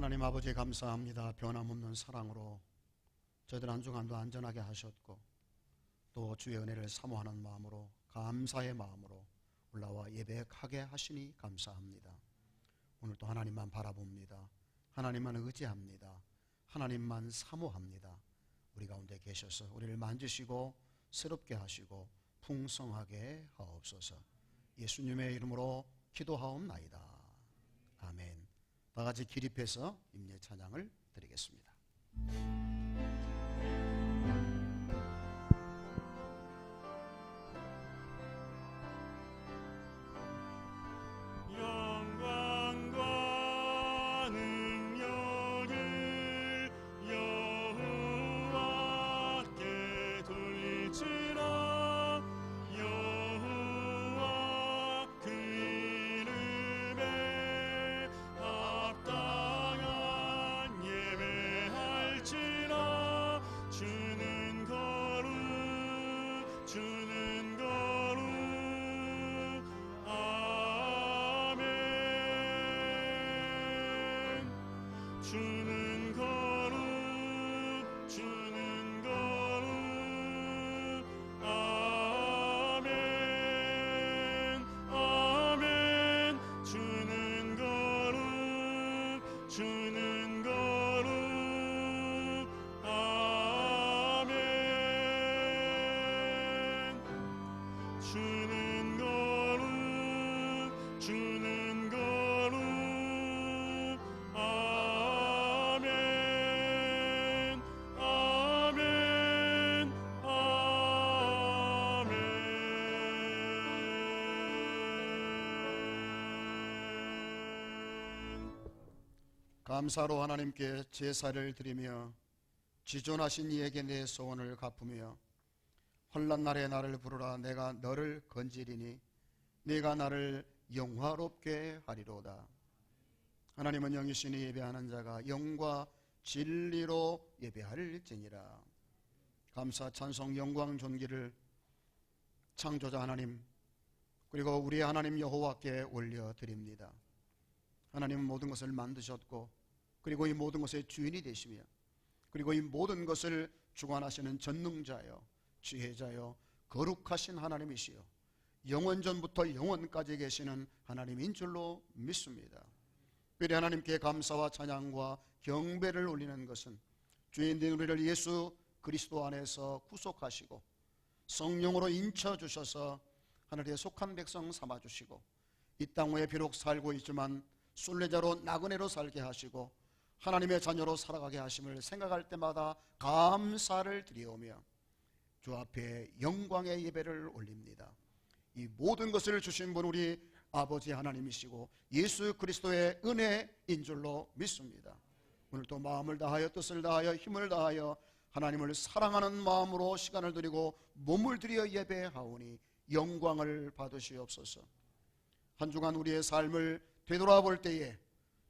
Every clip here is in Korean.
하나님 아버지 감사합니다. 변함없는 사랑으로 저희들 한 주간도 안전하게 하셨고 또 주의 은혜를 사모하는 마음으로 감사의 마음으로 올라와 예배하게 하시니 감사합니다. 오늘도 하나님만 바라봅니다. 하나님만 의지합니다. 하나님만 사모합니다. 우리 가운데 계셔서 우리를 만지시고 새롭게 하시고 풍성하게 하옵소서. 예수님의 이름으로 기도하옵나이다. 아멘. 다 같이 기립해서 임재 찬양을 드리겠습니다. 감사로 하나님께 제사를 드리며 지존하신 이에게 내 소원을 갚으며 환난 날에 나를 부르라. 내가 너를 건지리니 네가 나를 영화롭게 하리로다. 하나님은 영이시니 예배하는 자가 영과 진리로 예배할지니라. 감사 찬송 영광 존귀를 창조자 하나님 그리고 우리 하나님 여호와께 올려드립니다. 하나님은 모든 것을 만드셨고 그리고 이 모든 것의 주인이 되시며 그리고 이 모든 것을 주관하시는 전능자여 지혜자여 거룩하신 하나님이시여 영원전부터 영원까지 계시는 하나님인 줄로 믿습니다. 우리 하나님께 감사와 찬양과 경배를 올리는 것은 주인된 우리를 예수 그리스도 안에서 구속하시고 성령으로 인쳐주셔서 하늘에 속한 백성 삼아주시고 이 땅 위에 비록 살고 있지만 순례자로 나그네로 살게 하시고 하나님의 자녀로 살아가게 하심을 생각할 때마다 감사를 드리오며 주 앞에 영광의 예배를 올립니다. 이 모든 것을 주신 분 우리 아버지 하나님이시고 예수 그리스도의 은혜인 줄로 믿습니다. 오늘도 마음을 다하여 뜻을 다하여 힘을 다하여 하나님을 사랑하는 마음으로 시간을 드리고 몸을 들여 예배하오니 영광을 받으시옵소서. 한 주간 우리의 삶을 되돌아볼 때에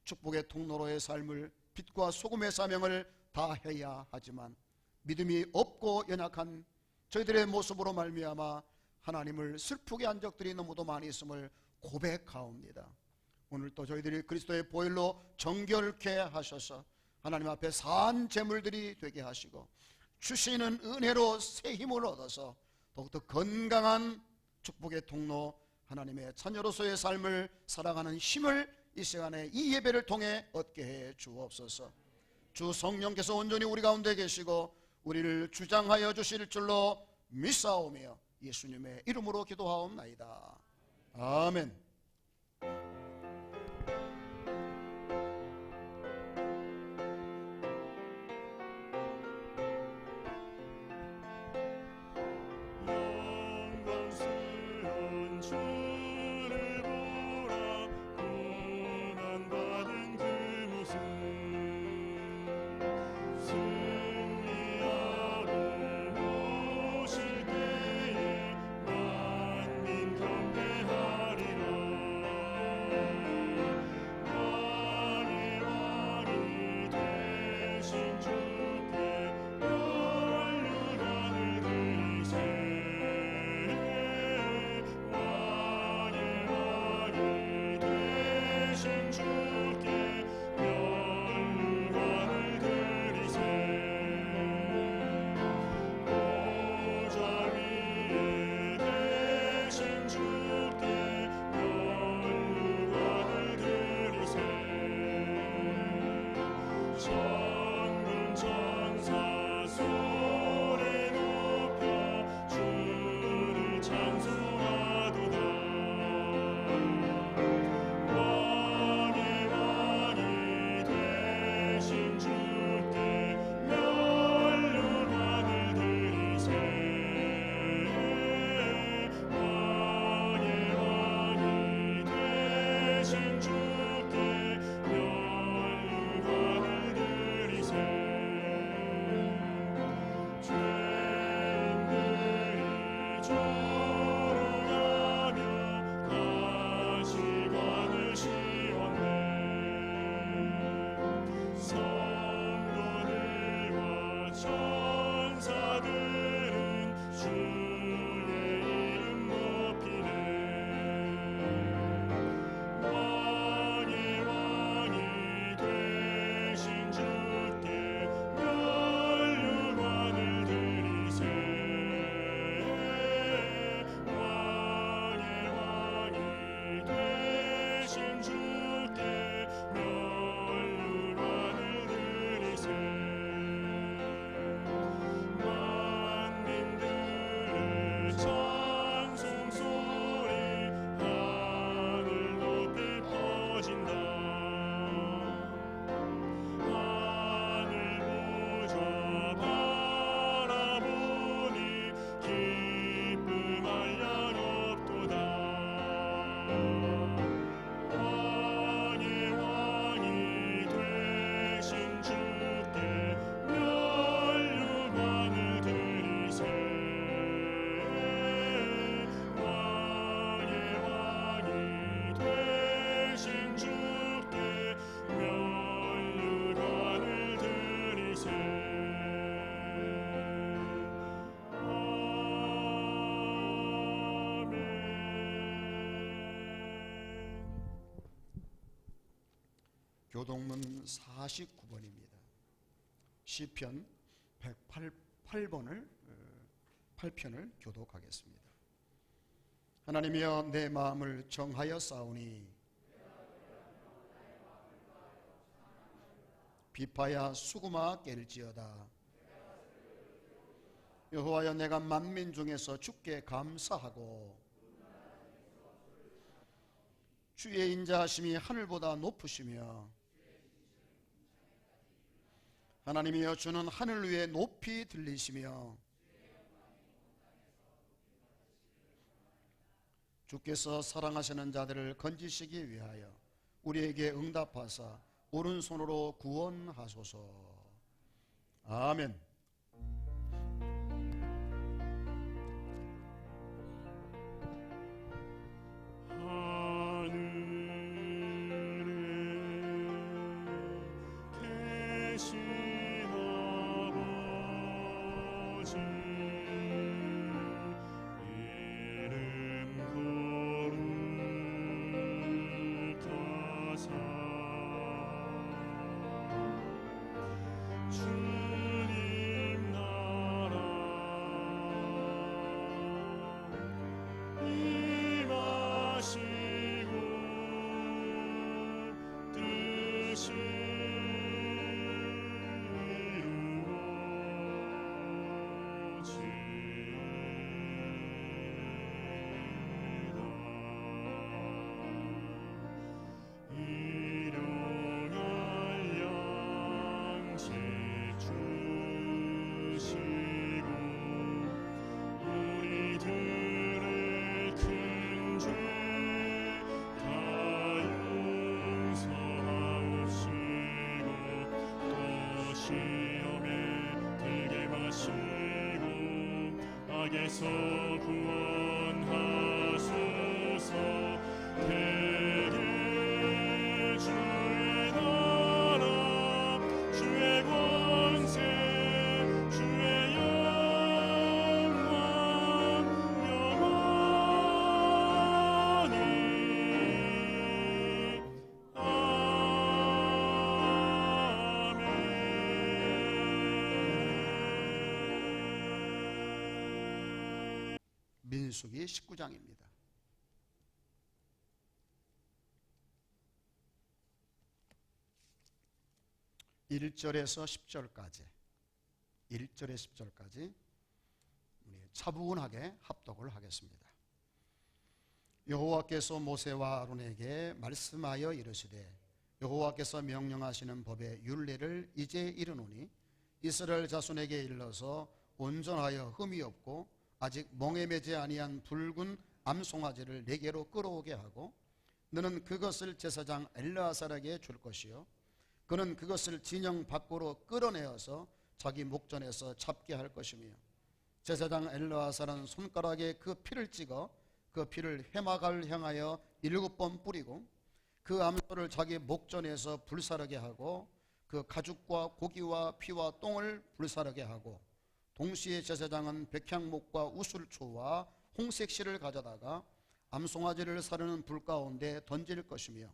축복의 통로로의 삶을 빛과 소금의 사명을 다해야 하지만 믿음이 없고 연약한 저희들의 모습으로 말미암아 하나님을 슬프게 한 적들이 너무도 많이 있음을 고백하옵니다. 오늘 또 저희들이 그리스도의 보혈로 정결케 하셔서 하나님 앞에 산 제물들이 되게 하시고 주시는 은혜로 새 힘을 얻어서 더욱더 건강한 축복의 통로 하나님의 자녀로서의 삶을 살아가는 힘을 이 시간에 이 예배를 통해 얻게 해 주옵소서. 주 성령께서 온전히 우리 가운데 계시고 우리를 주장하여 주실 줄로 믿사오며 예수님의 이름으로 기도하옵나이다. 아멘. 오실 때에 만민 경배하리라. 천군 천사 소리 높여 주를 찬송하도다. 왕의 왕이 되신 주께 멸류관을 드리세. 왕의 왕이 되신 주께 멸류관을 드리세. 죄인들이 조롱하며 가시관을 씌웠네. 성도들과 천사들은 주의 이름 높이네. 왕의 왕이 되신 주께 멸류관을 드리세. 왕의 왕이 되신 주께 멸류관을 드리세. 만민들의 찬송 소리 하늘 높이 퍼진다. 하늘 보좌 바라보니 기쁨할 양 없도다. 왕의 왕이 되신 주께 멸류관을 드리세. 왕의 왕이 되신 주께 멸류관을 드리세. 아멘. 교동문 49번입니다. 시편 108번을 8편을 교독하겠습니다. 하나님이여 내 마음을 정하여 싸우니 비파야 수구마 깰지어다. 여호와여 내가 만민 중에서 주께 감사하고 주의 인자하심이 하늘보다 높으시며 하나님이여 주는 하늘 위에 높이 들리시며 주께서 사랑하시는 자들을 건지시기 위하여 우리에게 응답하사 오른손으로 구원하소서. 아멘. 주님 나라 임하시고 뜻이 이루어지이다. 일용할 양식 주시고 우리들의 큰 죄 다 용서하옵시고 또 시험에 들게 마시고 악에서 구원하소서. 대개 주의 나라 주의 권세 주의 영광 영원히 아멘. 민수기 19장입니다. 1절에서 10절까지 1절에 10절까지 우리 차분하게 합독을 하겠습니다. 여호와께서 모세와 아론에게 말씀하여 이르시되 여호와께서 명령하시는 법의 율례를 이제 이르노니 이스라엘 자손에게 일러서 온전하여 흠이 없고 아직 멍에 매지 아니한 붉은 암송아지를 내게로 끌어오게 하고 너는 그것을 제사장 엘르아살에게 줄 것이요 그는 그것을 진영 밖으로 끌어내어서 자기 목전에서 잡게 할 것이며 제사장 엘르아살은 손가락에 그 피를 찍어 그 피를 회막을 향하여 7번 뿌리고 그 암소를 자기 목전에서 불사르게 하고 그 가죽과 고기와 피와 똥을 불사르게 하고 동시에 제사장은 백향목과 우슬초와 홍색 실을 가져다가 암송아지를 사르는 불 가운데 던질 것이며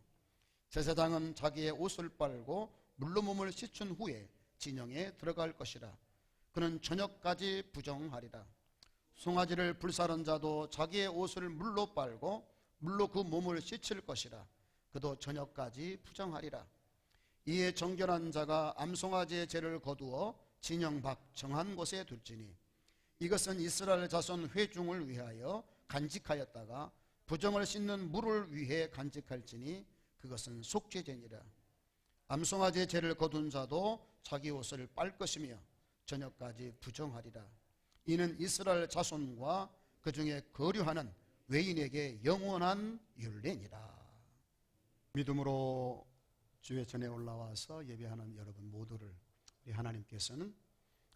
제사장은 자기의 옷을 빨고 물로 몸을 씻은 후에 진영에 들어갈 것이라. 그는 저녁까지 부정하리라. 송아지를 불사른 자도 자기의 옷을 물로 빨고 물로 그 몸을 씻을 것이라. 그도 저녁까지 부정하리라. 이에 정결한 자가 암송아지의 죄를 거두어 진영 밖 정한 곳에 둘지니 이것은 이스라엘 자손 회중을 위하여 간직하였다가 부정을 씻는 물을 위해 간직할지니 그것은 속죄제니라. 암송아지의 죄를 거둔 자도 자기 옷을 빨 것이며 저녁까지 부정하리라. 이는 이스라엘 자손과 그 중에 거류하는 외인에게 영원한 율례니라. 믿음으로 주의 전에 올라와서 예배하는 여러분 모두를 우리 하나님께서는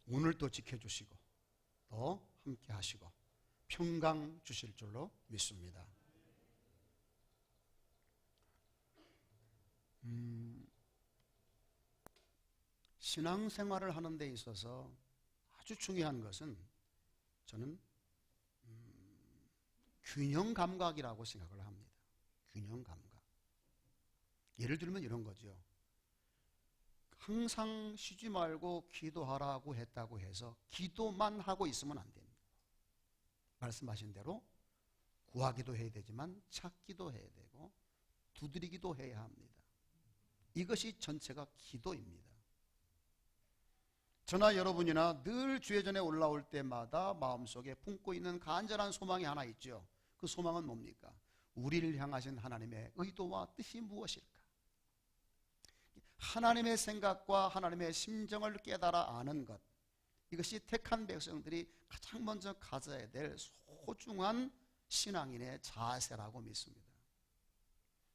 오늘도 지켜주시고 또 함께 하시고 평강 주실 줄로 믿습니다. 신앙생활을 하는 데 있어서 아주 중요한 것은 저는 균형 감각이라고 생각을 합니다. 균형 감각. 예를 들면 이런 거죠. 항상 쉬지 말고 기도하라고 했다고 해서 기도만 하고 있으면 안 됩니다. 말씀하신 대로 구하기도 해야 되지만 찾기도 해야 되고 두드리기도 해야 합니다. 이것이 전체가 기도입니다. 저나 여러분이나 늘 주의 전에 올라올 때마다 마음속에 품고 있는 간절한 소망이 하나 있죠. 그 소망은 뭡니까? 우리를 향하신 하나님의 의도와 뜻이 무엇일까? 하나님의 생각과 하나님의 심정을 깨달아 아는 것, 이것이 택한 백성들이 가장 먼저 가져야 될 소중한 신앙인의 자세라고 믿습니다.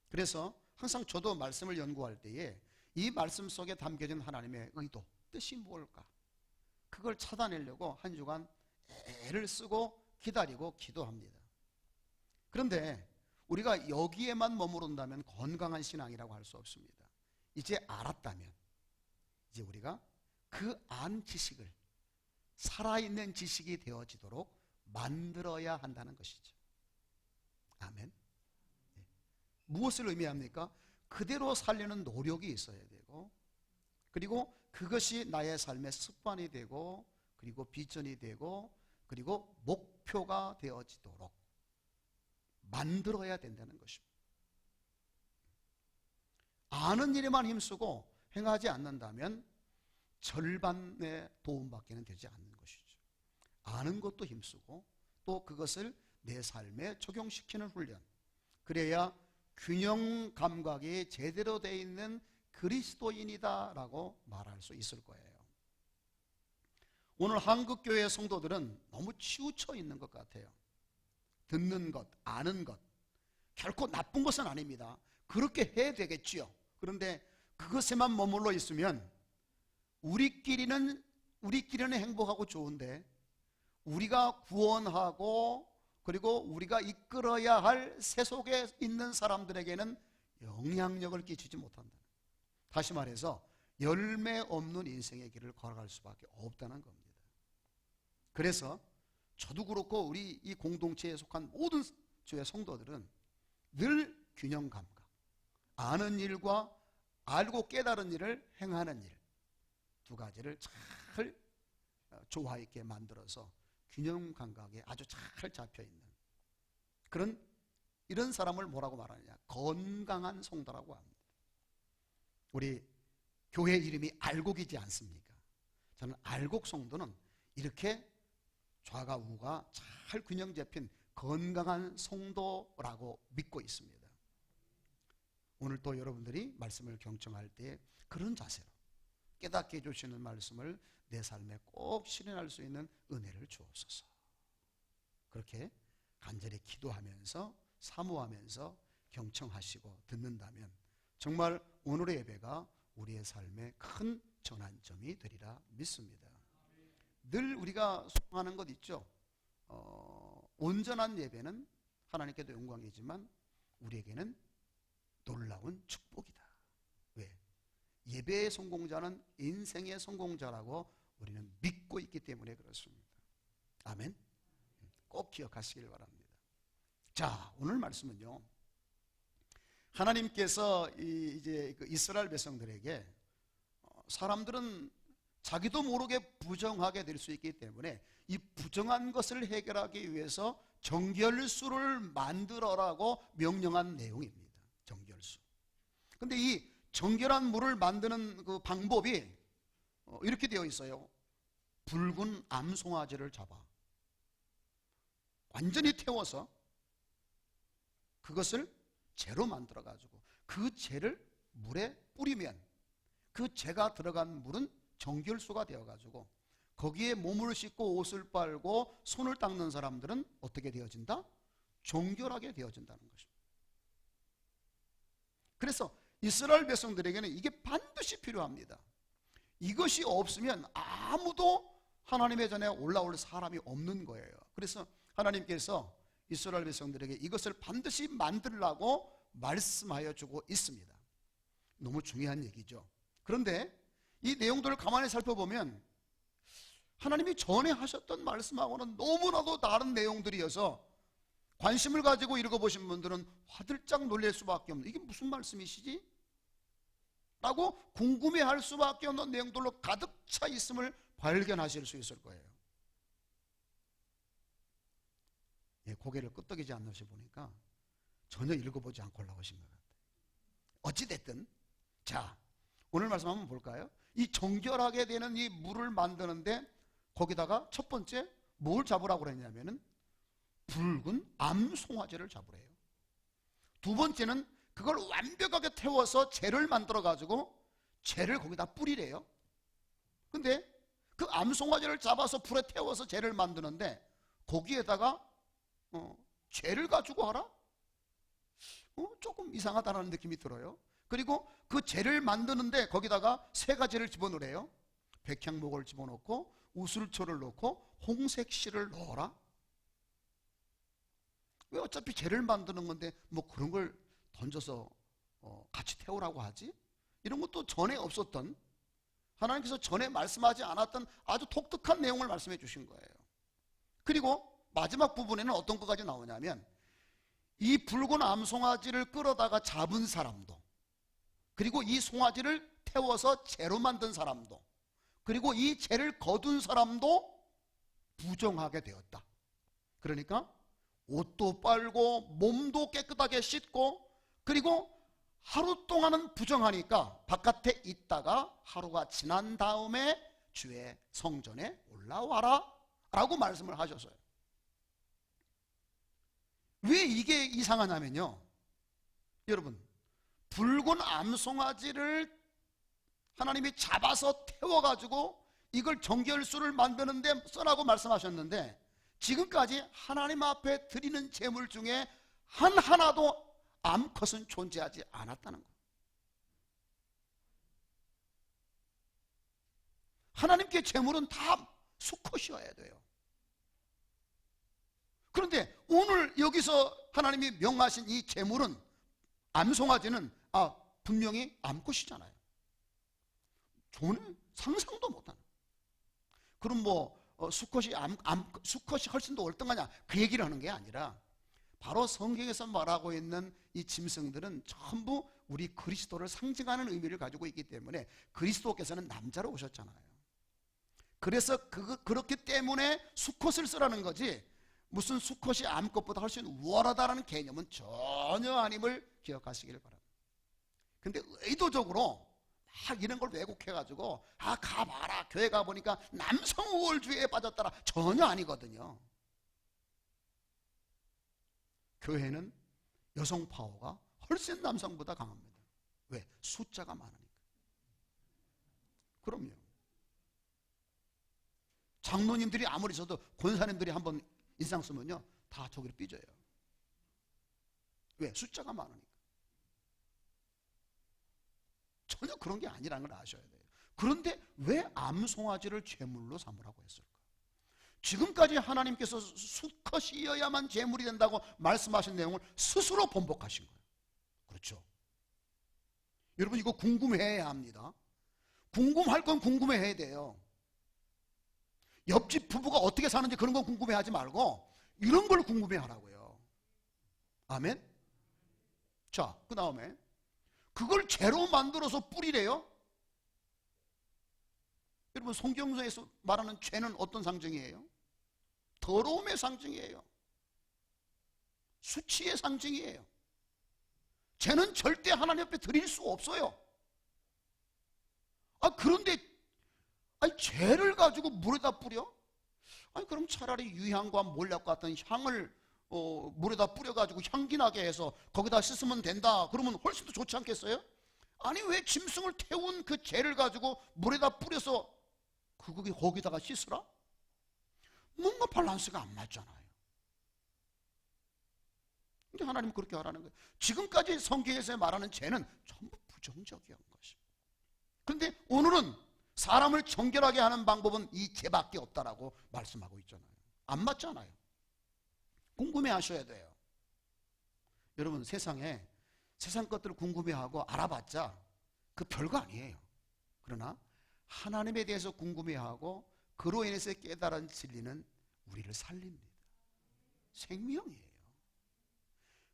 그래서 항상 저도 말씀을 연구할 때에 이 말씀 속에 담겨진 하나님의 의도, 뜻이 뭘까? 그걸 찾아내려고 한 주간 애를 쓰고 기다리고 기도합니다. 그런데 우리가 여기에만 머무른다면 건강한 신앙이라고 할 수 없습니다. 이제 알았다면 이제 우리가 그 안 지식을 살아있는 지식이 되어지도록 만들어야 한다는 것이죠. 아멘. 네. 무엇을 의미합니까? 그대로 살려는 노력이 있어야 되고 그리고 그것이 나의 삶의 습관이 되고 그리고 비전이 되고 그리고 목표가 되어지도록 만들어야 된다는 것입니다. 아는 일에만 힘쓰고 행하지 않는다면 절반의 도움밖에는 되지 않는 것이죠. 아는 것도 힘쓰고 또 그것을 내 삶에 적용시키는 훈련, 그래야 균형 감각이 제대로 되어 있는 그리스도인이다라고 말할 수 있을 거예요. 오늘 한국교회 성도들은 너무 치우쳐 있는 것 같아요. 듣는 것, 아는 것 결코 나쁜 것은 아닙니다. 그렇게 해야 되겠지요. 그런데 그것에만 머물러 있으면 우리끼리는 행복하고 좋은데 우리가 구원하고 그리고 우리가 이끌어야 할 세속에 있는 사람들에게는 영향력을 끼치지 못한다. 다시 말해서 열매 없는 인생의 길을 걸어갈 수밖에 없다는 겁니다. 그래서 저도 그렇고 우리 이 공동체에 속한 모든 주의 성도들은 늘 균형 감각, 아는 일과 알고 깨달은 일을 행하는 일, 두 가지를 잘 조화 있게 만들어서 균형 감각에 아주 잘 잡혀있는 그런 이런 사람을 뭐라고 말하느냐? 건강한 성도라고 합니다. 우리 교회 이름이 알곡이지 않습니까? 저는 알곡 성도는 이렇게 좌가 우가 잘 균형 잡힌 건강한 성도라고 믿고 있습니다. 오늘 또 여러분들이 말씀을 경청할 때 그런 자세로 깨닫게 해주시는 말씀을 내 삶에 꼭 실현할 수 있는 은혜를 주옵소서. 그렇게 간절히 기도하면서 사모하면서 경청하시고 듣는다면 정말 오늘의 예배가 우리의 삶에 큰 전환점이 되리라 믿습니다. 늘 우리가 소망하는 것 있죠. 온전한 예배는 하나님께도 영광이지만 우리에게는 놀라운 축복이다. 왜? 예배의 성공자는 인생의 성공자라고 우리는 믿고 있기 때문에 그렇습니다. 아멘. 꼭 기억하시길 바랍니다. 자, 오늘 말씀은요, 하나님께서 이제 이스라엘 백성들에게 사람들은 자기도 모르게 부정하게 될 수 있기 때문에 이 부정한 것을 해결하기 위해서 정결수를 만들어라고 명령한 내용입니다. 정결수. 근데 이 정결한 물을 만드는 그 방법이 이렇게 되어 있어요. 붉은 암송아지를 잡아 완전히 태워서 그것을 재로 만들어 가지고 그 재를 물에 뿌리면 그 재가 들어간 물은 정결수가 되어 가지고 거기에 몸을 씻고 옷을 빨고 손을 닦는 사람들은 어떻게 되어진다? 정결하게 되어진다는 것입니다. 그래서 이스라엘 백성들에게는 이게 반드시 필요합니다. 이것이 없으면 아무도 하나님의 전에 올라올 사람이 없는 거예요. 그래서 하나님께서 이스라엘 백성들에게 이것을 반드시 만들라고 말씀하여 주고 있습니다. 너무 중요한 얘기죠. 그런데 이 내용들을 가만히 살펴보면 하나님이 전에 하셨던 말씀하고는 너무나도 다른 내용들이어서 관심을 가지고 읽어보신 분들은 화들짝 놀랄 수밖에 없는, 이게 무슨 말씀이시지? 라고 궁금해할 수밖에 없는 내용들로 가득 차 있음을 발견하실 수 있을 거예요. 고개를 끄덕이지 않으시 보니까 전혀 읽어보지 않고 올라오신 것 같아요. 어찌됐든 자, 오늘 말씀 한번 볼까요? 이 정결하게 되는 이 물을 만드는데 거기다가 첫 번째 뭘 잡으라고 그랬냐면은 붉은 암송아지를 잡으래요. 두 번째는 그걸 완벽하게 태워서 재를 만들어 가지고 재를 거기다 뿌리래요. 근데 그 암송아지를 잡아서 불에 태워서 재를 만드는데 거기에다가 재를 가지고 하라? 조금 이상하다는 느낌이 들어요. 그리고 그 재를 만드는데 거기다가 세 가지를 집어넣으래요. 백향목을 집어넣고 우슬초를 넣고 홍색실을 넣어라. 왜 어차피 재를 만드는 건데 뭐 그런 걸 던져서 같이 태우라고 하지? 이런 것도 전에 없었던, 하나님께서 전에 말씀하지 않았던 아주 독특한 내용을 말씀해 주신 거예요. 그리고 마지막 부분에는 어떤 것까지 나오냐면 이 붉은 암송아지를 끌어다가 잡은 사람도, 그리고 이 송아지를 태워서 재로 만든 사람도, 그리고 이 재를 거둔 사람도 부정하게 되었다. 그러니까 옷도 빨고 몸도 깨끗하게 씻고, 그리고 하루 동안은 부정하니까 바깥에 있다가 하루가 지난 다음에 주의 성전에 올라와라 라고 말씀을 하셨어요. 왜 이게 이상하냐면요, 여러분, 붉은 암송아지를 하나님이 잡아서 태워가지고 이걸 정결수를 만드는데 써라고 말씀하셨는데 지금까지 하나님 앞에 드리는 제물 중에 하나도 암컷은 존재하지 않았다는 거예요. 하나님께 제물은 다 수컷이어야 돼요. 그런데 오늘 여기서 하나님이 명하신 이 제물은, 암송아지는 분명히 암컷이잖아요. 저는 상상도 못하는. 그럼 수컷이 수컷이 훨씬 더 월등하냐, 그 얘기를 하는 게 아니라 바로 성경에서 말하고 있는 이 짐승들은 전부 우리 그리스도를 상징하는 의미를 가지고 있기 때문에 그리스도께서는 남자로 오셨잖아요. 그래서 그렇기 때문에 수컷을 쓰라는 거지, 무슨 수컷이 암컷보다 훨씬 우월하다는 개념은 전혀 아님을 기억하시길 바랍니다. 근데 의도적으로 이런 걸 왜곡해가지고 가봐라 교회 가보니까 남성 우월주의에 빠졌더라. 전혀 아니거든요. 교회는 여성 파워가 훨씬 남성보다 강합니다. 왜? 숫자가 많으니까. 그럼요. 장로님들이 아무리 있어도 권사님들이 한번 인상 쓰면요 다 저기로 삐져요. 왜? 숫자가 많으니까. 전혀 그런 게 아니라는 걸 아셔야 돼요. 그런데 왜 암송아지를 제물로 삼으라고 했을까? 지금까지 하나님께서 수컷이어야만 제물이 된다고 말씀하신 내용을 스스로 번복하신 거예요. 그렇죠? 여러분 이거 궁금해해야 합니다. 궁금할 건 궁금해해야 돼요. 옆집 부부가 어떻게 사는지 그런 건 궁금해하지 말고 이런 걸 궁금해하라고요. 아멘? 자, 그 다음에 그걸 죄로 만들어서 뿌리래요. 여러분 성경에서 말하는 죄는 어떤 상징이에요? 더러움의 상징이에요. 수치의 상징이에요. 죄는 절대 하나님 앞에 드릴 수 없어요. 그런데 죄를 가지고 물에다 뿌려? 그럼 차라리 유향과 몰약과 같은 향을 물에다 뿌려가지고 향기나게 해서 거기다 씻으면 된다. 그러면 훨씬 더 좋지 않겠어요? 아니 왜 짐승을 태운 그 죄를 가지고 물에다 뿌려서 거기다가 씻으라? 뭔가 밸런스가 안 맞잖아요. 근데 하나님은 그렇게 하라는 거예요. 지금까지 성경에서 말하는 죄는 전부 부정적이었던 것입니다. 그런데 오늘은 사람을 정결하게 하는 방법은 이 죄밖에 없다라고 말씀하고 있잖아요. 안 맞잖아요. 궁금해 하셔야 돼요. 여러분 세상 것들을 궁금해하고 알아봤자 그 별거 아니에요. 그러나 하나님에 대해서 궁금해하고 그로 인해서 깨달은 진리는 우리를 살립니다. 생명이에요.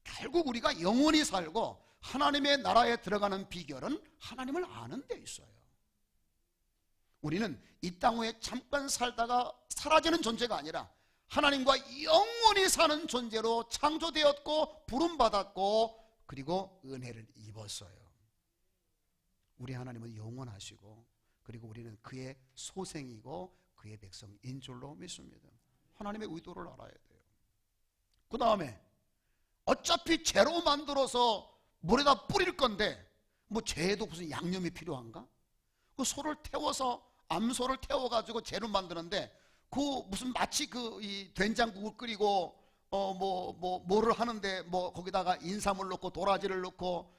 결국 우리가 영원히 살고 하나님의 나라에 들어가는 비결은 하나님을 아는 데 있어요. 우리는 이 땅 위에 잠깐 살다가 사라지는 존재가 아니라 하나님과 영원히 사는 존재로 창조되었고 부름받았고 그리고 은혜를 입었어요. 우리 하나님은 영원하시고 그리고 우리는 그의 소생이고 그의 백성인 줄로 믿습니다. 하나님의 의도를 알아야 돼요. 그 다음에 어차피 죄로 만들어서 물에다 뿌릴 건데 뭐 죄에도 무슨 양념이 필요한가? 그 소를 태워서 암소를 태워가지고 죄로 만드는데 그 무슨 마치 이 된장국을 끓이고 뭐를 하는데 거기다가 인삼을 넣고 도라지를 넣고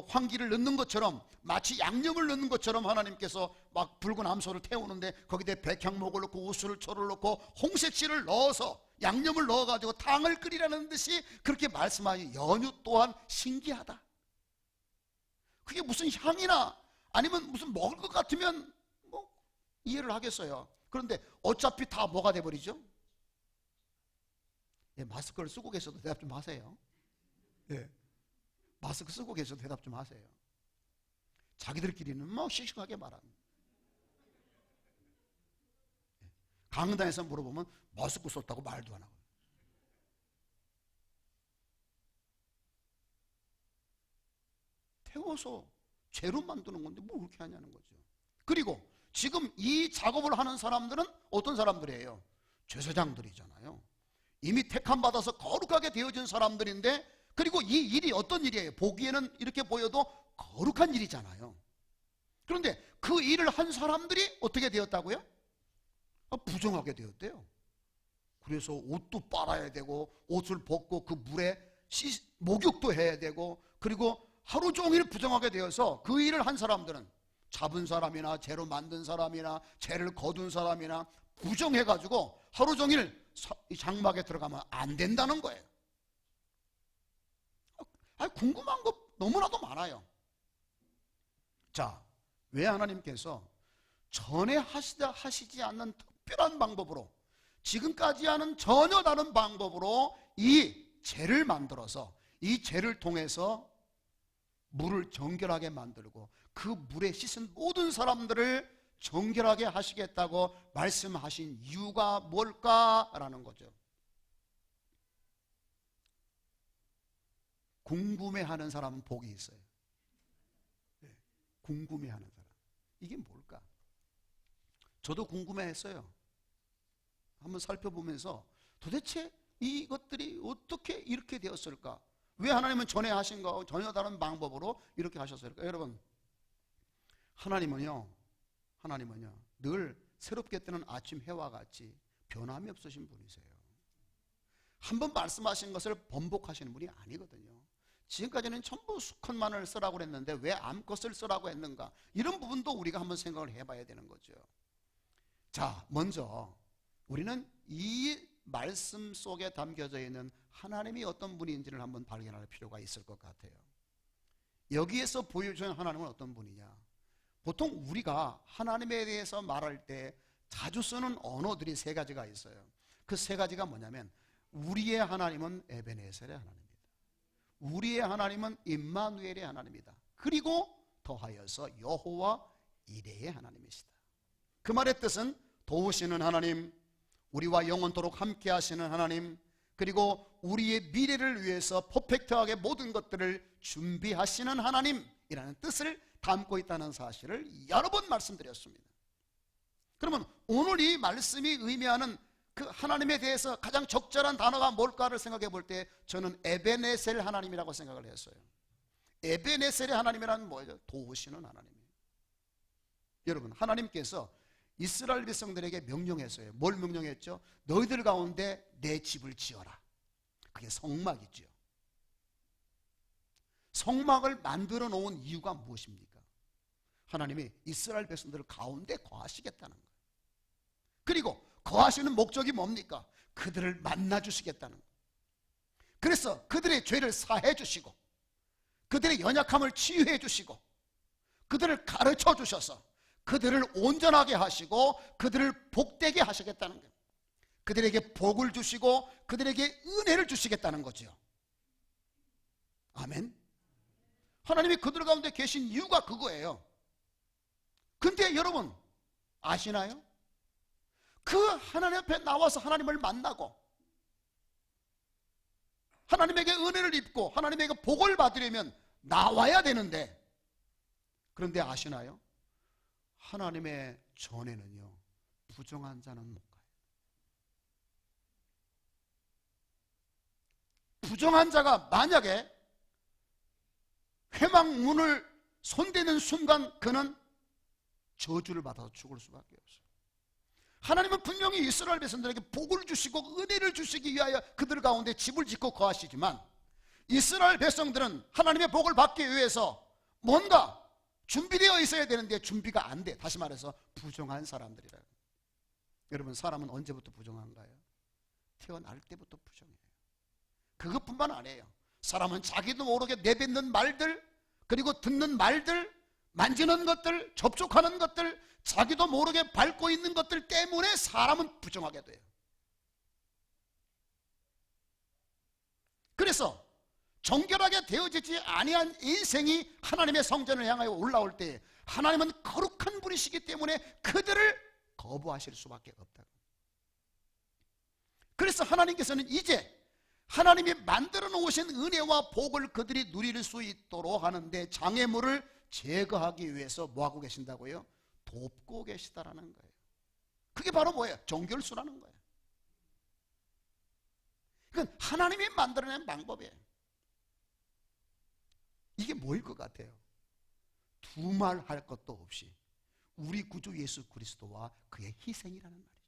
황기를 넣는 것처럼 마치 양념을 넣는 것처럼 하나님께서 막 붉은 암소를 태우는데 거기다 백향목을 넣고 우슬초를 넣고 홍색씨를 넣어서 양념을 넣어가지고 탕을 끓이라는 듯이 그렇게 말씀하니 연유 또한 신기하다. 그게 무슨 향이나 아니면 무슨 먹을 것 같으면 이해를 하겠어요. 그런데 어차피 다 뭐가 돼버리죠? 마스크를 쓰고 계셔도 대답 좀 하세요. 마스크 쓰고 계셔도 대답 좀 하세요. 자기들끼리는 씩씩하게 말합니다. 강단에서 물어보면 마스크 썼다고 말도 안 하고. 태워서 죄로 만드는 건데 뭘 그렇게 하냐는 거죠. 그리고 지금 이 작업을 하는 사람들은 어떤 사람들이에요? 제사장들이잖아요. 이미 택함 받아서 거룩하게 되어진 사람들인데 그리고 이 일이 어떤 일이에요? 보기에는 이렇게 보여도 거룩한 일이잖아요. 그런데 그 일을 한 사람들이 어떻게 되었다고요? 부정하게 되었대요. 그래서 옷도 빨아야 되고 옷을 벗고 그 물에 목욕도 해야 되고 그리고 하루 종일 부정하게 되어서 그 일을 한 사람들은 잡은 사람이나 죄로 만든 사람이나 죄를 거둔 사람이나 부정해가지고 하루 종일 장막에 들어가면 안 된다는 거예요. 궁금한 거 너무나도 많아요. 자, 왜 하나님께서 전에 하시지 않는 특별한 방법으로 지금까지 하는 전혀 다른 방법으로 이 죄를 만들어서 이 죄를 통해서 물을 정결하게 만들고 그 물에 씻은 모든 사람들을 정결하게 하시겠다고 말씀하신 이유가 뭘까라는 거죠. 궁금해하는 사람은 복이 있어요. 궁금해하는 사람. 이게 뭘까? 저도 궁금해했어요. 한번 살펴보면서 도대체 이것들이 어떻게 이렇게 되었을까? 왜 하나님은 전에 하신 거하고 전혀 다른 방법으로 이렇게 하셨을까? 여러분, 하나님은요 늘 새롭게 뜨는 아침 해와 같이 변함이 없으신 분이세요. 한번 말씀하신 것을 번복하시는 분이 아니거든요. 지금까지는 전부 수컷만을 쓰라고 했는데 왜 암컷을 쓰라고 했는가? 이런 부분도 우리가 한번 생각을 해봐야 되는 거죠. 자, 먼저 우리는 이 말씀 속에 담겨져 있는 하나님이 어떤 분인지를 한번 발견할 필요가 있을 것 같아요. 여기에서 보여주는 하나님은 어떤 분이냐? 보통 우리가 하나님에 대해서 말할 때 자주 쓰는 언어들이 세 가지가 있어요. 그 세 가지가 뭐냐면, 우리의 하나님은 에베네셀의 하나님입니다. 우리의 하나님은 임마누엘의 하나님이다. 그리고 더하여서 여호와 이레의 하나님이시다. 그 말의 뜻은 도우시는 하나님, 우리와 영원토록 함께 하시는 하나님, 그리고 우리의 미래를 위해서 퍼펙트하게 모든 것들을 준비하시는 하나님이라는 뜻을 담고 있다는 사실을 여러 번 말씀드렸습니다. 그러면 오늘 이 말씀이 의미하는 그 하나님에 대해서 가장 적절한 단어가 뭘까를 생각해 볼 때 저는 에베네셀 하나님이라고 생각을 했어요. 에베네셀의 하나님이란 뭐예요? 도우시는 하나님이에요. 여러분, 하나님께서 이스라엘 백성들에게 명령했어요. 뭘 명령했죠? 너희들 가운데 내 집을 지어라. 그게 성막이죠. 성막을 만들어 놓은 이유가 무엇입니까? 하나님이 이스라엘 백성들 가운데 거하시겠다는 거예요. 그리고 거하시는 목적이 뭡니까? 그들을 만나 주시겠다는 거예요. 그래서 그들의 죄를 사해 주시고 그들의 연약함을 치유해 주시고 그들을 가르쳐 주셔서 그들을 온전하게 하시고 그들을 복되게 하시겠다는 거예요. 그들에게 복을 주시고 그들에게 은혜를 주시겠다는 거죠. 아멘. 하나님이 그들 가운데 계신 이유가 그거예요. 근데 여러분 아시나요? 그 하나님 앞에 나와서 하나님을 만나고 하나님에게 은혜를 입고 하나님에게 복을 받으려면 나와야 되는데, 그런데 아시나요? 하나님의 전에는요 부정한 자는 못 가요. 부정한 자가 만약에 회막문을 손대는 순간 그는 저주를 받아서 죽을 수밖에 없어요. 하나님은 분명히 이스라엘 백성들에게 복을 주시고 은혜를 주시기 위하여 그들 가운데 집을 짓고 거하시지만 이스라엘 백성들은 하나님의 복을 받기 위해서 뭔가 준비되어 있어야 되는데 준비가 안 돼. 다시 말해서 부정한 사람들이라. 여러분, 사람은 언제부터 부정한가요? 태어날 때부터 부정해요. 그것뿐만 아니에요. 사람은 자기도 모르게 내뱉는 말들, 그리고 듣는 말들, 만지는 것들, 접촉하는 것들, 자기도 모르게 밟고 있는 것들 때문에 사람은 부정하게 돼요. 그래서 정결하게 되어지지 아니한 인생이 하나님의 성전을 향하여 올라올 때 하나님은 거룩한 분이시기 때문에 그들을 거부하실 수밖에 없다. 그래서 하나님께서는 이제 하나님이 만들어 놓으신 은혜와 복을 그들이 누릴 수 있도록 하는데 장애물을 제거하기 위해서 뭐하고 계신다고요? 돕고 계시다라는 거예요. 그게 바로 뭐예요? 정결수라는 거예요. 그건 하나님이 만들어낸 방법이에요. 이게 뭐일 것 같아요? 두말할 것도 없이 우리 구주 예수 그리스도와 그의 희생이라는 말이죠.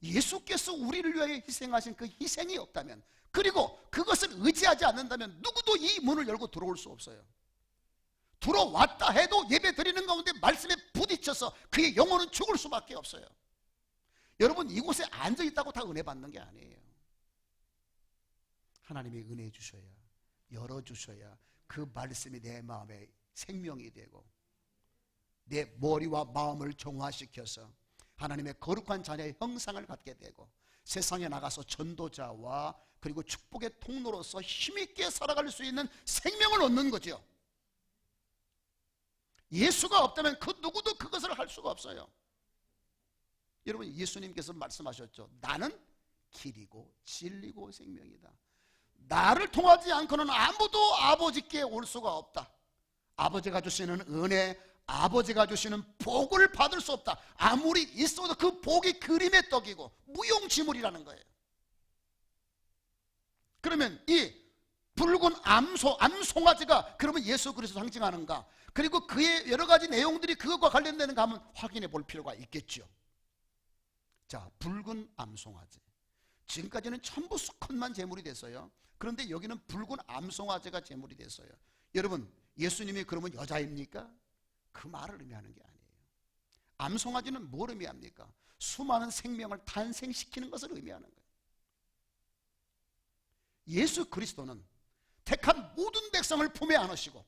예수께서 우리를 위하여 희생하신 그 희생이 없다면, 그리고 그것을 의지하지 않는다면 누구도 이 문을 열고 들어올 수 없어요. 들어왔다 해도 예배 드리는 가운데 말씀에 부딪혀서 그의 영혼은 죽을 수밖에 없어요. 여러분, 이곳에 앉아있다고 다 은혜 받는 게 아니에요. 하나님이 은혜 주셔야, 열어주셔야 그 말씀이 내 마음에 생명이 되고 내 머리와 마음을 정화시켜서 하나님의 거룩한 자녀의 형상을 갖게 되고 세상에 나가서 전도자와 그리고 축복의 통로로서 힘있게 살아갈 수 있는 생명을 얻는 거죠. 예수가 없다면 그 누구도 그것을 할 수가 없어요. 여러분, 예수님께서 말씀하셨죠. 나는 길이고 진리고 생명이다. 나를 통하지 않고는 아무도 아버지께 올 수가 없다. 아버지가 주시는 은혜, 아버지가 주시는 복을 받을 수 없다. 아무리 있어도 그 복이 그림의 떡이고 무용지물이라는 거예요. 그러면 이 붉은 암송아지가 그러면 예수 그리스도 상징하는가? 그리고 그의 여러 가지 내용들이 그것과 관련되는가 하면 확인해 볼 필요가 있겠죠. 자, 붉은 암송아지. 지금까지는 전부 수컷만 제물이 됐어요. 그런데 여기는 붉은 암송아지가 제물이 됐어요. 여러분, 예수님이 그러면 여자입니까? 그 말을 의미하는 게 아니에요. 암송아지는 뭘 의미합니까? 수많은 생명을 탄생시키는 것을 의미하는 거예요. 예수 그리스도는 택한 모든 백성을 품에 안으시고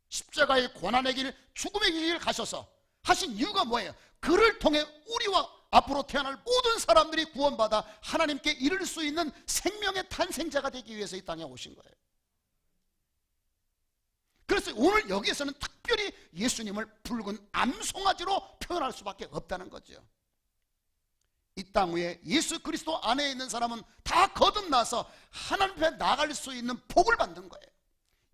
십자가의 고난의 길, 죽음의 길을 가셔서 하신 이유가 뭐예요? 그를 통해 우리와 앞으로 태어날 모든 사람들이 구원받아 하나님께 이를 수 있는 생명의 탄생자가 되기 위해서 이 땅에 오신 거예요. 그래서 오늘 여기에서는 특별히 예수님을 붉은 암송아지로 표현할 수밖에 없다는 거죠. 이 땅 위에 예수 그리스도 안에 있는 사람은 다 거듭나서 하나님 앞에 나아갈 수 있는 복을 받는 거예요.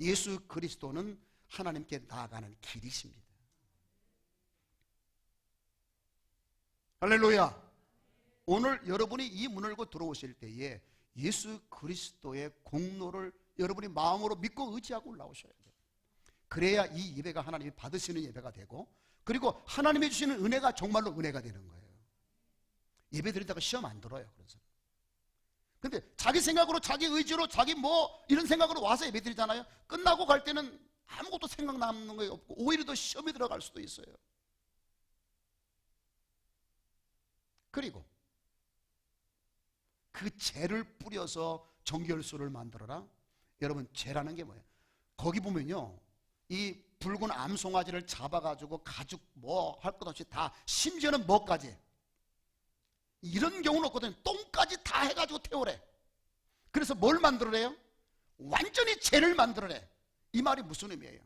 예수 그리스도는 하나님께 나아가는 길이십니다. 할렐루야. 오늘 여러분이 이 문을 열고 들어오실 때에 예수 그리스도의 공로를 여러분이 마음으로 믿고 의지하고 올라오셔야 돼요. 그래야 이 예배가 하나님이 받으시는 예배가 되고, 그리고 하나님이 주시는 은혜가 정말로 은혜가 되는 거예요. 예배 드리다가 시험 안 들어요. 그래서 근데 자기 생각으로, 자기 의지로, 자기 뭐 이런 생각으로 와서 예배 드리잖아요. 끝나고 갈 때는 아무것도 생각 남는 게 없고 오히려 더 시험에 들어갈 수도 있어요. 그리고 그 죄를 뿌려서 정결수를 만들어라. 여러분, 죄라는 게 뭐예요? 거기 보면요, 이 붉은 암송아지를 잡아가지고 가죽 뭐 할 것 없이 다, 심지어는 뭐까지, 이런 경우는 없거든요. 똥까지 다 해가지고 태우래. 그래서 뭘 만들어내요? 완전히 죄를 만들어내. 이 말이 무슨 의미예요?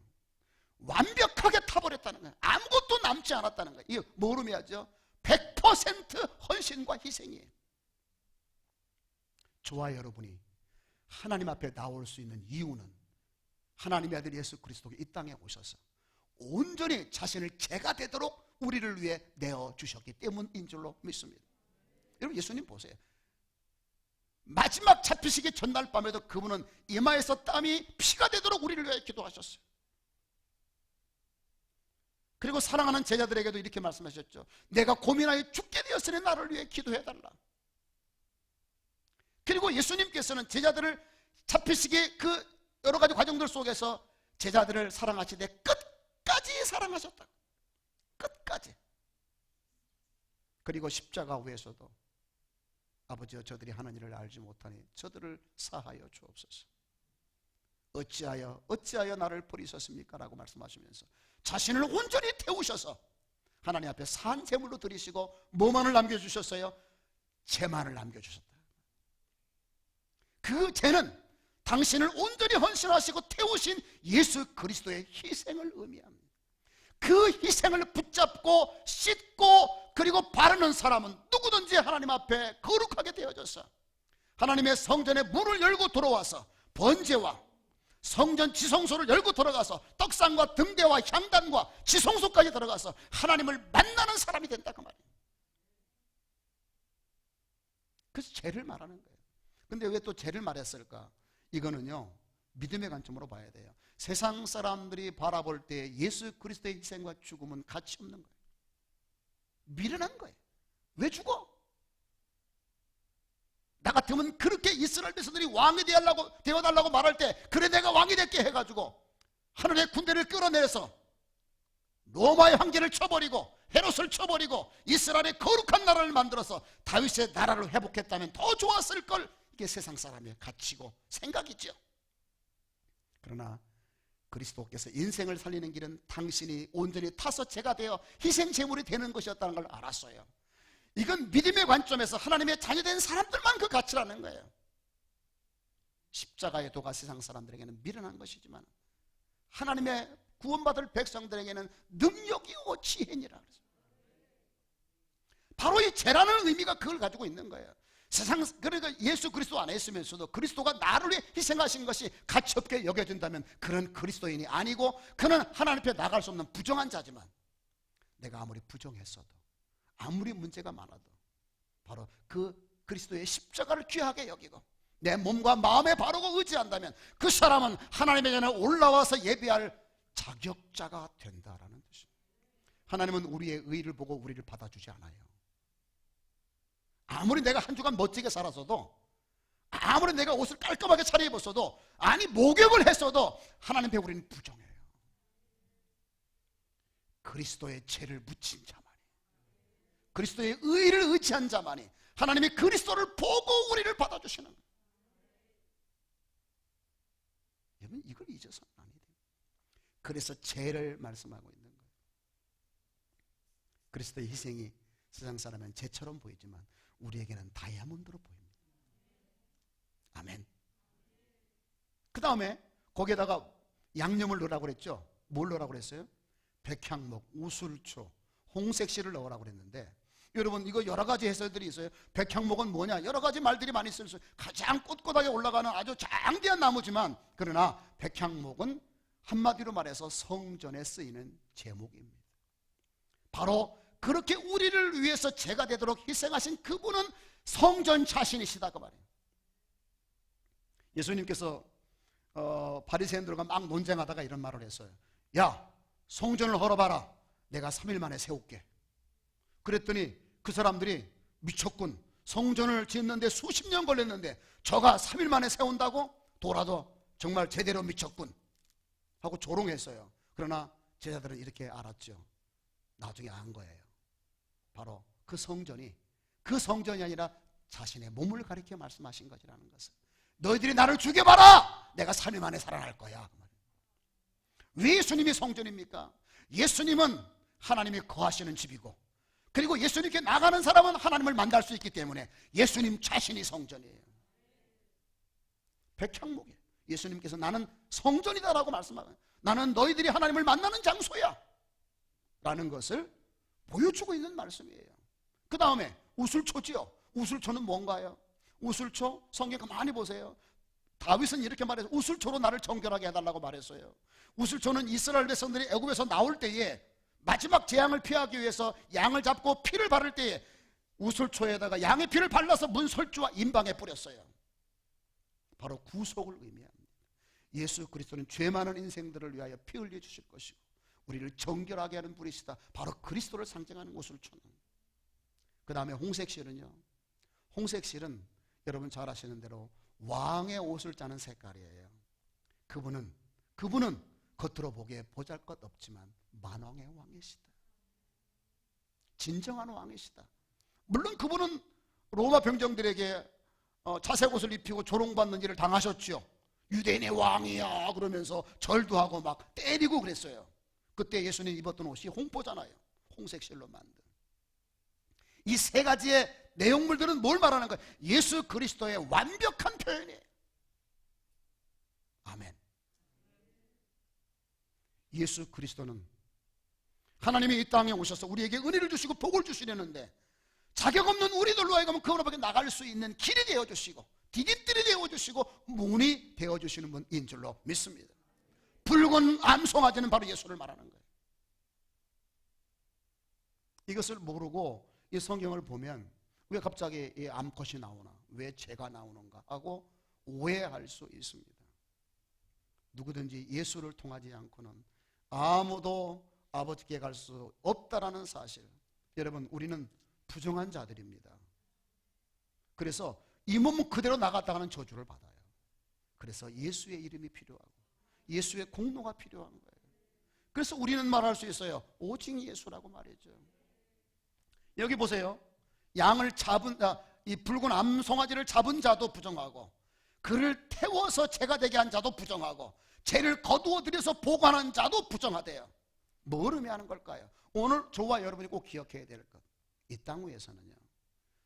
완벽하게 타버렸다는 거예요. 아무것도 남지 않았다는 거예요. 이게 뭘 의미하죠? 100% 헌신과 희생이에요. 저와 여러분이 하나님 앞에 나올 수 있는 이유는 하나님의 아들 예수 그리스도가 이 땅에 오셔서 온전히 자신을 개가 되도록 우리를 위해 내어주셨기 때문인 줄로 믿습니다. 여러분, 예수님 보세요. 마지막 잡히시기 전날 밤에도 그분은 이마에서 땀이 피가 되도록 우리를 위해 기도하셨어요. 그리고 사랑하는 제자들에게도 이렇게 말씀하셨죠. 내가 고민하여 죽게 되었으니 나를 위해 기도해달라. 그리고 예수님께서는 제자들을 잡히시기 그 여러 가지 과정들 속에서 제자들을 사랑하시되 끝까지 사랑하셨다. 끝까지. 그리고 십자가 위에서도 아버지여, 저들이 하는 일을 알지 못하니 저들을 사하여 주옵소서. 어찌하여 나를 버리셨습니까? 라고 말씀하시면서 자신을 온전히 태우셔서 하나님 앞에 산 제물로 드리시고 뭐만을 남겨주셨어요? 죄만을 남겨주셨다. 그 죄는 당신을 온전히 헌신하시고 태우신 예수 그리스도의 희생을 의미합니다. 그 희생을 붙잡고 씻고 그리고 바르는 사람은 누구든지 하나님 앞에 거룩하게 되어져서 하나님의 성전의 문을 열고 들어와서 번제와 성전 지성소를 열고 들어가서 떡상과 등대와 향단과 지성소까지 들어가서 하나님을 만나는 사람이 된다, 그 말이에요. 그래서 죄를 말하는 거예요. 근데 왜 또 죄를 말했을까? 이거는요, 믿음의 관점으로 봐야 돼요. 세상 사람들이 바라볼 때 예수 그리스도의 희생과 죽음은 가치 없는 거예요. 미련한 거예요. 왜 죽어? 나 같으면 그렇게 이스라엘 백성들이 왕이 되어달라고 말할 때, 그래 내가 왕이 될게 해가지고 하늘의 군대를 끌어내서 로마의 황제를 쳐버리고 헤롯을 쳐버리고 이스라엘의 거룩한 나라를 만들어서 다윗의 나라를 회복했다면 더 좋았을 걸. 이게 세상 사람의 가치고 생각이죠. 그러나 그리스도께서 인생을 살리는 길은 당신이 온전히 타서 죄가 되어 희생 제물이 되는 것이었다는 걸 알았어요. 이건 믿음의 관점에서 하나님의 자녀된 사람들만 그 가치라는 거예요. 십자가의 도가 세상 사람들에게는 미련한 것이지만 하나님의 구원받을 백성들에게는 능력이요 지혜니라. 바로 이 죄라는 의미가 그걸 가지고 있는 거예요. 세상, 그러니까 예수 그리스도 안에 있으면서도 그리스도가 나를 위해 희생하신 것이 가치없게 여겨진다면 그는 그리스도인이 아니고 그는 하나님 앞에 나갈 수 없는 부정한 자지만, 내가 아무리 부정했어도 아무리 문제가 많아도 바로 그 그리스도의 십자가를 귀하게 여기고 내 몸과 마음에 바르고 의지한다면 그 사람은 하나님의 전에 올라와서 예배할 자격자가 된다라는 뜻입니다. 하나님은 우리의 의를 보고 우리를 받아주지 않아요. 아무리 내가 한 주간 멋지게 살았어도, 아무리 내가 옷을 깔끔하게 차려입었어도, 아니 목욕을 했어도 하나님 앞에 우리는 부정해요. 그리스도의 죄를 묻힌 자만이, 그리스도의 의를 의지한 자만이 하나님이 그리스도를 보고 우리를 받아주시는 거예요. 여러분, 이걸 잊어서는 안 돼요. 그래서 죄를 말씀하고 있는 거예요. 그리스도의 희생이 세상 사람은 죄처럼 보이지만 우리에게는 다이아몬드로 보입니다. 아멘. 그 다음에 거기에다가 양념을 넣으라고 그랬죠. 뭘 넣으라고 그랬어요? 백향목, 우술초, 홍색실을 넣으라고 그랬는데, 여러분 이거 여러 가지 해설들이 있어요. 백향목은 뭐냐, 여러 가지 말들이 많이 쓰여서 가장 꼿꼿하게 올라가는 아주 장대한 나무지만, 그러나 백향목은 한마디로 말해서 성전에 쓰이는 제목입니다. 바로 그렇게 우리를 위해서 죄가 되도록 희생하신 그분은 성전 자신이시다 그 말이에요. 예수님께서 바리새인들과 막 논쟁하다가 이런 말을 했어요. 야, 성전을 헐어봐라. 내가 3일 만에 세울게. 그랬더니 그 사람들이 미쳤군. 성전을 짓는데 수십 년 걸렸는데 저가 3일 만에 세운다고? 돌아도 정말 제대로 미쳤군 하고 조롱했어요. 그러나 제자들은 이렇게 알았죠. 나중에 안 거예요. 바로 그 성전이 아니라 자신의 몸을 가리켜 말씀하신 것이라는 것을. 너희들이 나를 죽여봐라. 내가 3일 만에 살아날 거야. 왜 예수님이 성전입니까? 예수님은 하나님이 거하시는 집이고, 그리고 예수님께 나가는 사람은 하나님을 만날 수 있기 때문에 예수님 자신이 성전이에요. 백향목이에요. 예수님께서 나는 성전이다라고 말씀하고, 나는 너희들이 하나님을 만나는 장소야 라는 것을 보여주고 있는 말씀이에요. 그 다음에 우술초지요. 우술초는 뭔가요? 우술초, 성경 가만히 보세요. 다윗은 이렇게 말해서 우술초로 나를 정결하게 해달라고 말했어요. 우술초는 이스라엘 백성들이 애굽에서 나올 때에 마지막 재앙을 피하기 위해서 양을 잡고 피를 바를 때에 우술초에다가 양의 피를 발라서 문설주와 임방에 뿌렸어요. 바로 구속을 의미합니다. 예수 그리스도는 죄 많은 인생들을 위하여 피 흘려 주실 것이고 우리를 정결하게 하는 분이시다. 바로 그리스도를 상징하는 우술초는. 그 다음에 홍색실은요, 홍색실은 여러분 잘 아시는 대로 왕의 옷을 짜는 색깔이에요. 그분은 겉으로 보기에 보잘것없지만 만왕의 왕이시다. 진정한 왕이시다. 물론 그분은 로마 병정들에게 자색 옷을 입히고 조롱받는 일을 당하셨죠. 유대인의 왕이야 그러면서 절도 하고 막 때리고 그랬어요. 그때 예수님 입었던 옷이 홍포잖아요. 홍색실로 만든. 이 세 가지의 내용물들은 뭘 말하는 거예요? 예수 그리스도의 완벽한 표현이에요. 아멘. 예수 그리스도는 하나님이 이 땅에 오셔서 우리에게 은혜를 주시고 복을 주시려는데 자격 없는 우리들로 하여금 그분에게 나갈 수 있는 길이 되어주시고 디딤들이 되어주시고 문이 되어주시는 분인 줄로 믿습니다. 붉은 암송아지는 바로 예수를 말하는 거예요. 이것을 모르고 이 성경을 보면 왜 갑자기 이 암컷이 나오나, 왜 죄가 나오는가 하고 오해할 수 있습니다. 누구든지 예수를 통하지 않고는 아무도 아버지께 갈 수 없다라는 사실. 여러분, 우리는 부정한 자들입니다. 그래서 이 몸은 그대로 나갔다가는 저주를 받아요. 그래서 예수의 이름이 필요하고 예수의 공로가 필요한 거예요. 그래서 우리는 말할 수 있어요. 오직 예수라고 말이죠. 여기 보세요. 양을 잡은 이 붉은 암송아지를 잡은 자도 부정하고 그를 태워서 죄가 되게 한 자도 부정하고 죄를 거두어 들여서 보관한 자도 부정하대요. 뭘 의미하는 걸까요? 오늘 저와 여러분이 꼭 기억해야 될 것. 이 땅 위에서는요,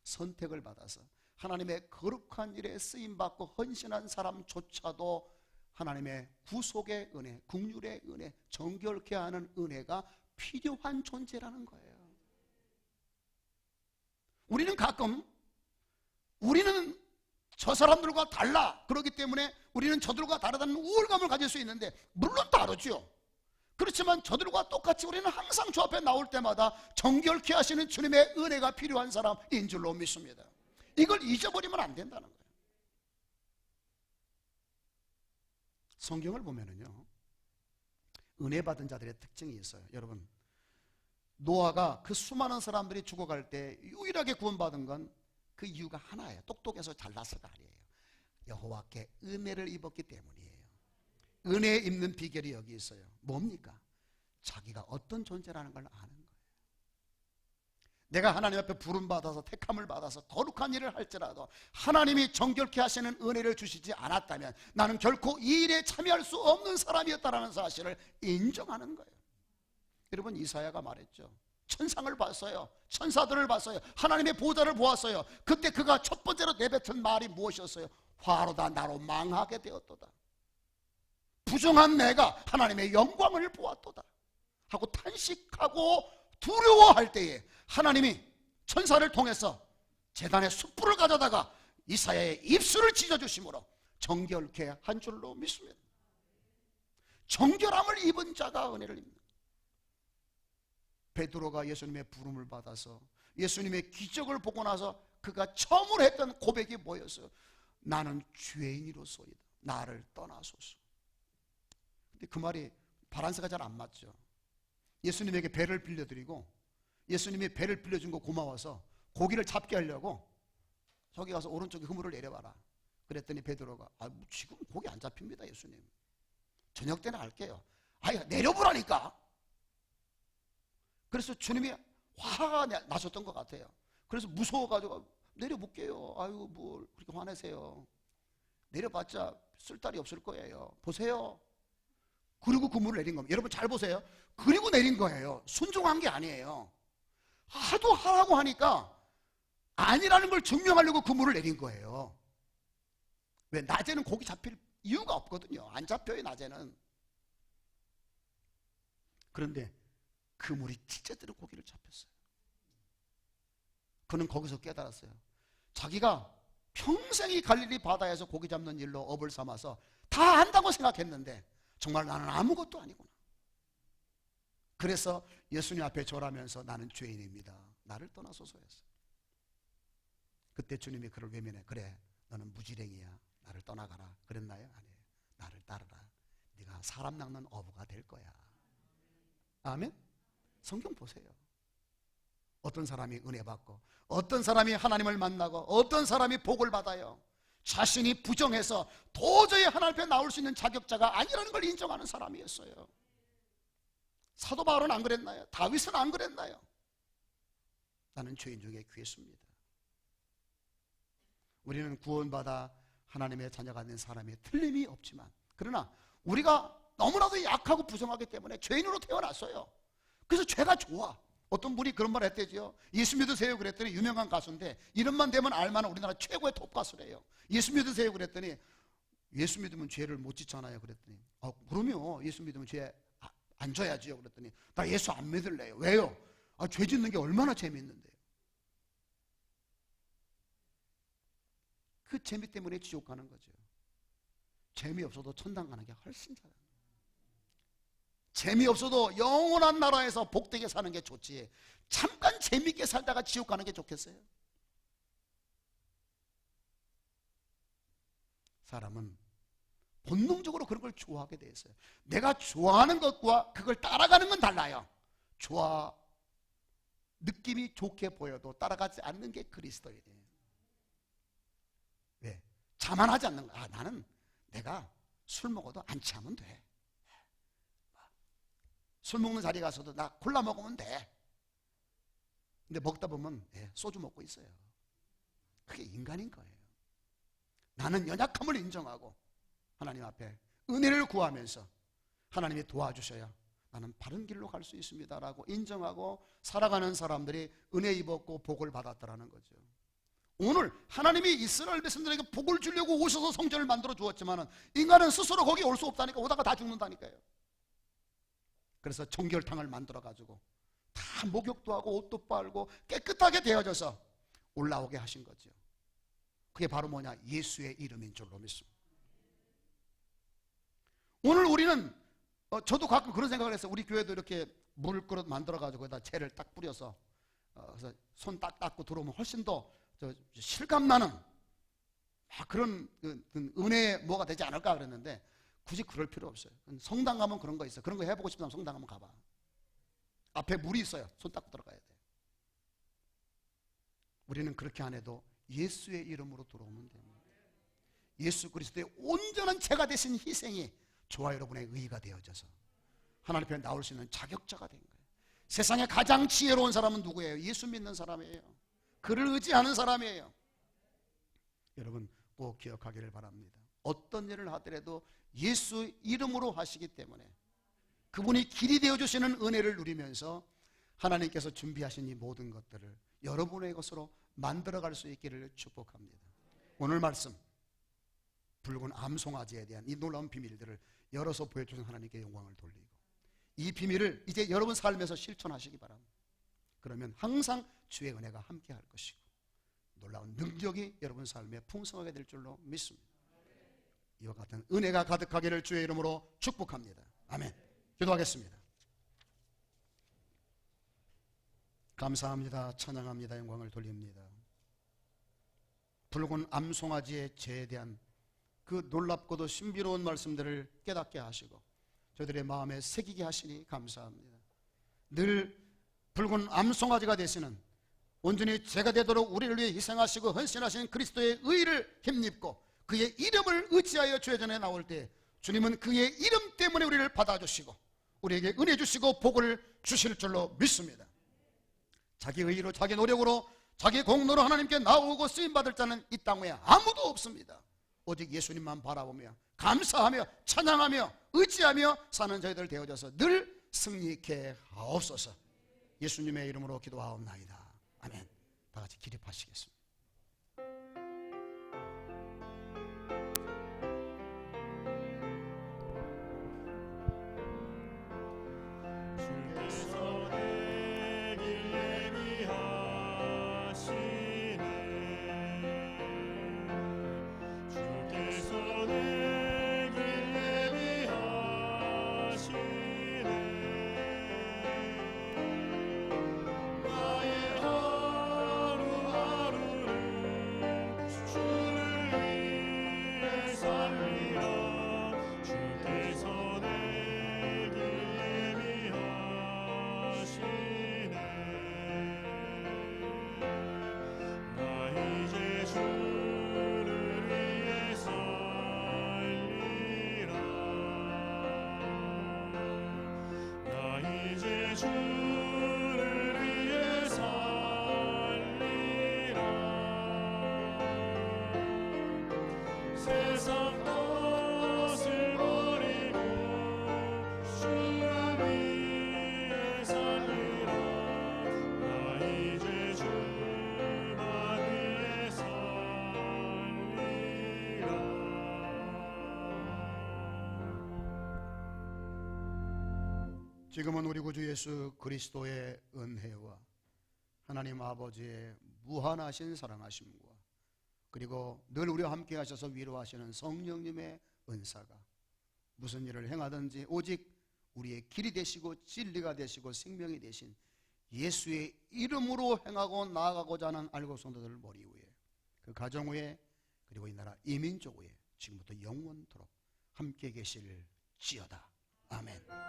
선택을 받아서 하나님의 거룩한 일에 쓰임받고 헌신한 사람조차도 하나님의 구속의 은혜, 긍휼의 은혜, 정결케 하는 은혜가 필요한 존재라는 거예요. 우리는 가끔 우리는 저 사람들과 달라, 그렇기 때문에 우리는 저들과 다르다는 우월감을 가질 수 있는데, 물론 다르죠. 그렇지만 저들과 똑같이 우리는 항상 주 앞에 나올 때마다 정결케 하시는 주님의 은혜가 필요한 사람인 줄로 믿습니다. 이걸 잊어버리면 안 된다는 거예요. 성경을 보면은요, 은혜 받은 자들의 특징이 있어요. 여러분, 노아가 그 수많은 사람들이 죽어갈 때 유일하게 구원받은 건 그 이유가 하나예요. 똑똑해서 잘났어가 아니에요. 여호와께 은혜를 입었기 때문이에요. 은혜 입는 비결이 여기 있어요. 뭡니까? 자기가 어떤 존재라는 걸 아는 거예요. 내가 하나님 앞에 부름받아서 택함을 받아서 거룩한 일을 할지라도 하나님이 정결케 하시는 은혜를 주시지 않았다면 나는 결코 이 일에 참여할 수 없는 사람이었다는 사실을 인정하는 거예요. 여러분, 이사야가 말했죠. 천상을 봤어요. 천사들을 봤어요. 하나님의 보좌를 보았어요. 그때 그가 첫 번째로 내뱉은 말이 무엇이었어요? 화로다 나로 망하게 되었도다. 부정한 내가 하나님의 영광을 보았도다 하고 탄식하고 두려워할 때에 하나님이 천사를 통해서 제단의 숯불을 가져다가 이사야의 입술을 찢어주심으로 정결케 한 줄로 믿습니다. 정결함을 입은 자가 은혜를 입는. 베드로가 예수님의 부름을 받아서 예수님의 기적을 보고 나서 그가 처음으로 했던 고백이 뭐였어요? 나는 죄인이로소이다. 나를 떠나소서. 근데 그 말이 바란스가 잘 안 맞죠. 예수님에게 배를 빌려드리고 예수님이 배를 빌려준 거 고마워서 고기를 잡게 하려고 저기 가서 오른쪽에 그물을 내려봐라. 그랬더니 베드로가 지금 고기 안 잡힙니다 예수님. 저녁 때는 할게요. 내려보라니까. 그래서 주님이 화가 나셨던 것 같아요. 그래서 무서워가지고 내려볼게요. 아유 뭘 그렇게 화내세요. 내려봤자 쓸데이 없을 거예요. 보세요. 그리고 그물을 내린 겁니다. 여러분 잘 보세요. 그리고 내린 거예요. 순종한 게 아니에요. 하도 하라고 하니까 아니라는 걸 증명하려고 그물을 내린 거예요. 왜? 낮에는 고기 잡힐 이유가 없거든요. 안 잡혀요 낮에는. 그런데 그물이 찢어지는 고기를 잡혔어요. 그는 거기서 깨달았어요. 자기가 평생이 갈릴리 바다에서 고기 잡는 일로 업을 삼아서 다 안다고 생각했는데 정말 나는 아무것도 아니구나. 그래서 예수님 앞에 절하면서 나는 죄인입니다. 나를 떠나소서 했어요. 그때 주님이 그를 외면해. 그래 너는 무지랭이야. 나를 떠나가라. 그랬나요? 아니에요. 나를 따르라. 네가 사람 낚는 어부가 될 거야. 아멘? 성경 보세요. 어떤 사람이 은혜 받고 어떤 사람이 하나님을 만나고 어떤 사람이 복을 받아요. 자신이 부정해서 도저히 하나님 앞에 나올 수 있는 자격자가 아니라는 걸 인정하는 사람이었어요. 사도 바울은 안 그랬나요? 다윗은 안 그랬나요? 나는 죄인 중에 귀했습니다. 우리는 구원받아 하나님의 자녀가 된 사람이 틀림이 없지만 그러나 우리가 너무나도 약하고 부정하기 때문에 죄인으로 태어났어요. 그래서 죄가 좋아. 어떤 분이 그런 말 했대죠. 예수 믿으세요 그랬더니 유명한 가수인데 이름만 되면 알만한 우리나라 최고의 톱 가수래요. 예수 믿으세요 그랬더니 예수 믿으면 죄를 못 짓잖아요 그랬더니 그러면 예수 믿으면 죄 안 져야지요 그랬더니 나 예수 안 믿을래요. 왜요? 죄 짓는 게 얼마나 재밌는데요. 그 재미 때문에 지옥 가는 거죠. 재미없어도 천당 가는 게 훨씬 잘해요. 재미없어도 영원한 나라에서 복되게 사는 게 좋지 잠깐 재밌게 살다가 지옥 가는 게 좋겠어요? 사람은 본능적으로 그런 걸 좋아하게 돼 있어요. 내가 좋아하는 것과 그걸 따라가는 건 달라요. 느낌이 좋게 보여도 따라가지 않는 게 그리스도인이에요. 왜? 자만하지 않는 거야. 나는 내가 술 먹어도 안 취하면 돼. 술 먹는 자리에 가서도 나 콜라 먹으면 돼. 근데 먹다 보면 소주 먹고 있어요. 그게 인간인 거예요. 나는 연약함을 인정하고 하나님 앞에 은혜를 구하면서 하나님이 도와주셔야 나는 바른 길로 갈 수 있습니다 라고 인정하고 살아가는 사람들이 은혜 입었고 복을 받았다라는 거죠. 오늘 하나님이 이스라엘 백성들에게 복을 주려고 오셔서 성전을 만들어 주었지만 인간은 스스로 거기 올 수 없다니까 오다가 다 죽는다니까요. 그래서 정결탕을 만들어 가지고 다 목욕도 하고 옷도 빨고 깨끗하게 되어져서 올라오게 하신 거죠. 그게 바로 뭐냐? 예수의 이름인 줄로 믿습니다. 오늘 우리는 저도 가끔 그런 생각을 했어요. 우리 교회도 이렇게 물그릇 만들어가지고 거기다 채를 딱 뿌려서 그래서 손 딱 닦고 들어오면 훨씬 더 실감나는 그런 은혜의 뭐가 되지 않을까 그랬는데 굳이 그럴 필요 없어요. 성당 가면 그런 거 있어요. 그런 거 해보고 싶다면 성당 가면 가봐. 앞에 물이 있어요. 손 닦고 들어가야 돼. 우리는 그렇게 안 해도 예수의 이름으로 들어오면 됩니다. 예수 그리스도의 온전한 제가 되신 희생이 저와 여러분의 의의가 되어져서 하나님 편에 나올 수 있는 자격자가 된 거예요. 세상에 가장 지혜로운 사람은 누구예요? 예수 믿는 사람이에요. 그를 의지하는 사람이에요. 여러분 꼭 기억하기를 바랍니다. 어떤 일을 하더라도 예수 이름으로 하시기 때문에 그분이 길이 되어주시는 은혜를 누리면서 하나님께서 준비하신 이 모든 것들을 여러분의 것으로 만들어갈 수 있기를 축복합니다. 오늘 말씀 붉은 암송아지에 대한 이 놀라운 비밀들을 열어서 보여주신 하나님께 영광을 돌리고 이 비밀을 이제 여러분 삶에서 실천하시기 바랍니다. 그러면 항상 주의 은혜가 함께 할 것이고 놀라운 능력이 여러분 삶에 풍성하게 될 줄로 믿습니다. 이와 같은 은혜가 가득하기를 주의 이름으로 축복합니다. 아멘. 기도하겠습니다. 감사합니다. 찬양합니다. 영광을 돌립니다. 붉은 암송아지의 죄에 대한 그 놀랍고도 신비로운 말씀들을 깨닫게 하시고 저들의 마음에 새기게 하시니 감사합니다. 늘 붉은 암송아지가 되시는 온전히 죄가 되도록 우리를 위해 희생하시고 헌신하신 그리스도의 의를 힘입고 그의 이름을 의지하여 주의 전에 나올 때 주님은 그의 이름 때문에 우리를 받아주시고 우리에게 은혜 주시고 복을 주실 줄로 믿습니다. 자기 의로 자기 노력으로 자기 공로로 하나님께 나오고 쓰임받을 자는 이 땅 위에 아무도 없습니다. 오직 예수님만 바라보며 감사하며 찬양하며 의지하며 사는 저희들 되어져서 늘 승리케 하옵소서. 예수님의 이름으로 기도하옵나이다. 아멘. 다 같이 기립하시겠습니다. 주께서 내 길 예비하시네 주께서 내 길 예비하시네 나의 하루하루를 주를 위해 살리라 주께서 내 길 예비하시네 나 이제 주를 위해 살리라 나 이제 주를 위해 살리라 세상 것을 버리고 주를 위해 살리라 나 이제 주만 위해 살리라 지금은 우리 구주 예수 그리스도의 은혜와 하나님 아버지의 무한하신 사랑하심과 그리고 늘 우리와 함께 하셔서 위로하시는 성령님의 은사가 무슨 일을 행하든지 오직 우리의 길이 되시고 진리가 되시고 생명이 되신 예수의 이름으로 행하고 나아가고자 하는 알고 성도들 머리 위에 그 가정 위에 그리고 이 나라 이민족 위에 지금부터 영원토록 함께 계실지어다. 아멘.